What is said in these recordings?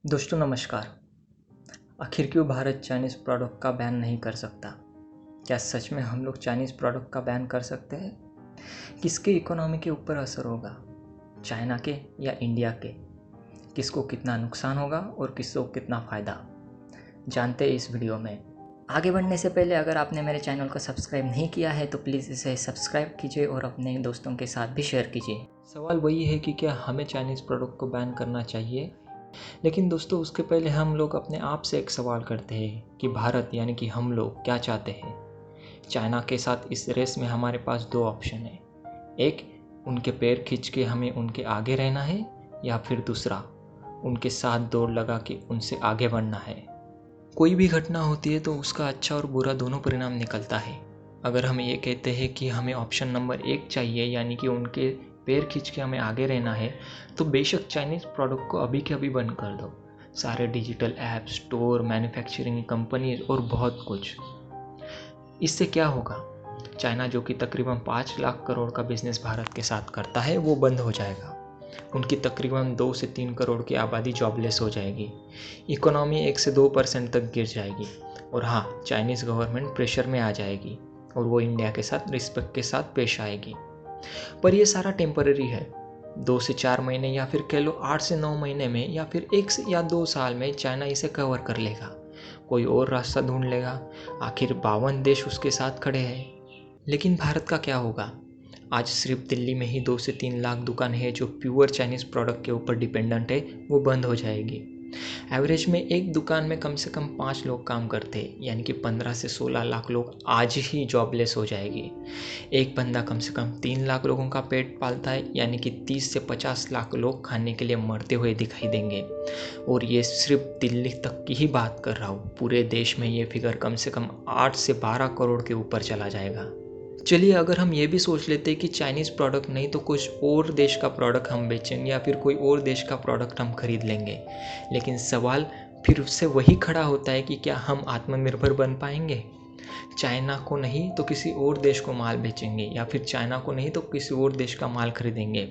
दोस्तों नमस्कार। आखिर क्यों भारत चाइनीज़ प्रोडक्ट का बैन नहीं कर सकता? क्या सच में हम लोग चाइनीज़ प्रोडक्ट का बैन कर सकते हैं? किसके इकोनॉमी के ऊपर असर होगा, चाइना के या इंडिया के? किसको कितना नुकसान होगा और किसको कितना फ़ायदा, जानते हैं इस वीडियो में। आगे बढ़ने से पहले अगर आपने मेरे चैनल को सब्सक्राइब नहीं किया है तो प्लीज़ इसे सब्सक्राइब कीजिए और अपने दोस्तों के साथ भी शेयर कीजिए। सवाल वही है कि क्या हमें चाइनीज़ प्रोडक्ट को बैन करना चाहिए। लेकिन दोस्तों, उसके पहले हम लोग अपने आप से एक सवाल करते हैं कि भारत यानी कि हम लोग क्या चाहते हैं। चाइना के साथ इस रेस में हमारे पास दो ऑप्शन है। एक, उनके पैर खींच के हमें उनके आगे रहना है, या फिर दूसरा, उनके साथ दौड़ लगा के उनसे आगे बढ़ना है। कोई भी घटना होती है तो उसका अच्छा और बुरा दोनों परिणाम निकलता है। अगर हम ये कहते हैं कि हमें ऑप्शन नंबर 1 चाहिए, यानी कि उनके पैर खींच के हमें आगे रहना है, तो बेशक चाइनीज़ प्रोडक्ट को अभी के अभी बंद कर दो। सारे digital app, store, manufacturing companies और बहुत कुछ। इससे क्या होगा? चाइना जो कि तकरीबन 5 लाख करोड़ का बिजनेस भारत के साथ करता है, वो बंद हो जाएगा। उनकी तकरीबन 2 से 3 करोड़ की आबादी जॉबलेस हो जाएगी। इकोनॉमी 1 से 2% तक गिर जाएगी। और हाँ, चाइनीज़ गवर्नमेंट प्रेशर में आ जाएगी और वो इंडिया के साथ रिस्पेक्ट के साथ पेश आएगी। पर ये सारा टेम्पररी है। 2 से 4 महीने या फिर कह लो 8 से 9 महीने में या फिर 1 से या 2 साल में चाइना इसे कवर कर लेगा। कोई और रास्ता ढूंढ लेगा। आखिर 52 देश उसके साथ खड़े हैं। लेकिन भारत का क्या होगा? आज सिर्फ दिल्ली में ही 2 से 3 लाख दुकान है जो प्योर चाइनीज़ प्रोडक्ट के ऊपर डिपेंडेंट है, वो बंद हो जाएगी। एवरेज में एक दुकान में कम से कम 5 लोग काम करते हैं, यानी कि 15 से 16 लाख लोग आज ही जॉबलेस हो जाएगी। एक बंदा कम से कम 3 लाख लोगों का पेट पालता है, यानी कि 30 से 50 लाख लोग खाने के लिए मरते हुए दिखाई देंगे। और ये सिर्फ दिल्ली तक की ही बात कर रहा हूँ। पूरे देश में ये फिगर कम से कम 8 से 12 करोड़ के ऊपर चला जाएगा। चलिए, अगर हम ये भी सोच लेते हैं कि चाइनीज़ प्रोडक्ट नहीं तो कुछ और देश का प्रोडक्ट हम बेचेंगे या फिर कोई और देश का प्रोडक्ट हम खरीद लेंगे, लेकिन सवाल फिर उससे वही खड़ा होता है कि क्या हम आत्मनिर्भर बन पाएंगे? चाइना को नहीं तो किसी और देश को माल बेचेंगे, या फिर चाइना को नहीं तो किसी और देश का माल खरीदेंगे।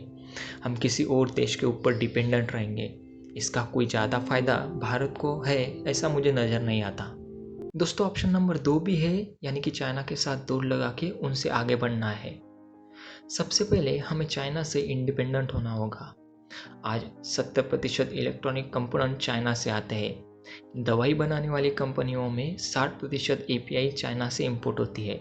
हम किसी और देश के ऊपर डिपेंडेंट रहेंगे। इसका कोई ज़्यादा फ़ायदा भारत को है, ऐसा मुझे नज़र नहीं आता। दोस्तों, ऑप्शन नंबर 2 भी है, यानी कि चाइना के साथ दौड़ लगा के उनसे आगे बढ़ना है। सबसे पहले हमें चाइना से इंडिपेंडेंट होना होगा। आज 70% इलेक्ट्रॉनिक कंपोनेंट चाइना से आते हैं। दवाई बनाने वाली कंपनियों में 60% एपीआई चाइना से इंपोर्ट होती है।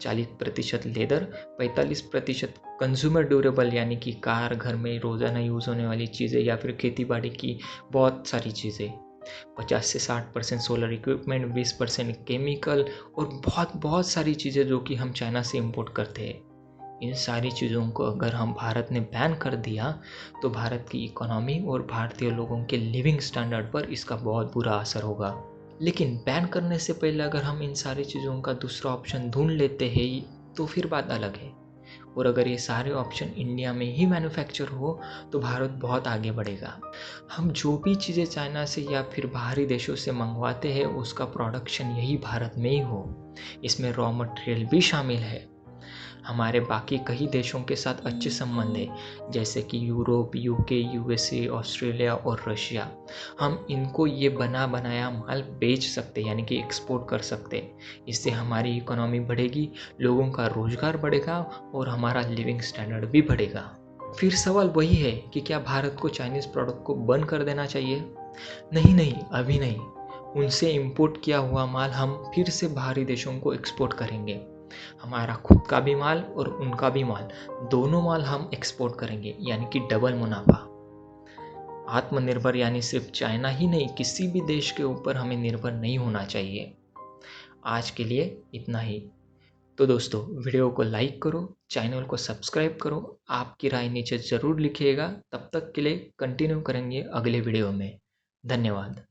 40% लेदर, 45% कंज्यूमर ड्यूरेबल यानी कि कार, घर में रोज़ाना यूज़ होने वाली चीज़ें या फिर खेती बाड़ी की बहुत सारी चीज़ें, 50 से 60% सोलर इक्विपमेंट, 20% केमिकल और बहुत बहुत सारी चीज़ें जो कि हम चाइना से इंपोर्ट करते हैं। इन सारी चीज़ों को अगर हम भारत ने बैन कर दिया तो भारत की इकोनॉमी और भारतीय लोगों के लिविंग स्टैंडर्ड पर इसका बहुत बुरा असर होगा। लेकिन बैन करने से पहले अगर हम इन सारी चीज़ों का दूसरा ऑप्शन ढूंढ लेते हैं तो फिर बात अलग है। और अगर ये सारे ऑप्शन इंडिया में ही मैन्युफैक्चर हो तो भारत बहुत आगे बढ़ेगा। हम जो भी चीज़ें चाइना से या फिर बाहरी देशों से मंगवाते हैं उसका प्रोडक्शन यही भारत में ही हो। इसमें रॉ मटेरियल भी शामिल है। हमारे बाकी कई देशों के साथ अच्छे संबंध है, जैसे कि यूरोप, यूके, यूएसए, ऑस्ट्रेलिया और रशिया। हम इनको ये बना बनाया माल बेच सकते, यानी कि एक्सपोर्ट कर सकते। इससे हमारी इकोनॉमी बढ़ेगी, लोगों का रोजगार बढ़ेगा और हमारा लिविंग स्टैंडर्ड भी बढ़ेगा। फिर सवाल वही है कि क्या भारत को चाइनीज़ प्रोडक्ट को बंद कर देना चाहिए? नहीं नहीं, अभी नहीं। उनसे इंपोर्ट किया हुआ माल हम फिर से बाहरी देशों को एक्सपोर्ट करेंगे। हमारा खुद का भी माल और उनका भी माल, दोनों माल हम एक्सपोर्ट करेंगे, यानी कि डबल मुनाफा। आत्मनिर्भर यानी सिर्फ चाइना ही नहीं, किसी भी देश के ऊपर हमें निर्भर नहीं होना चाहिए। आज के लिए इतना ही। तो दोस्तों, वीडियो को लाइक करो, चैनल को सब्सक्राइब करो। आपकी राय नीचे ज़रूर लिखिएगा। तब तक के लिए कंटिन्यू करेंगे अगले वीडियो में। धन्यवाद।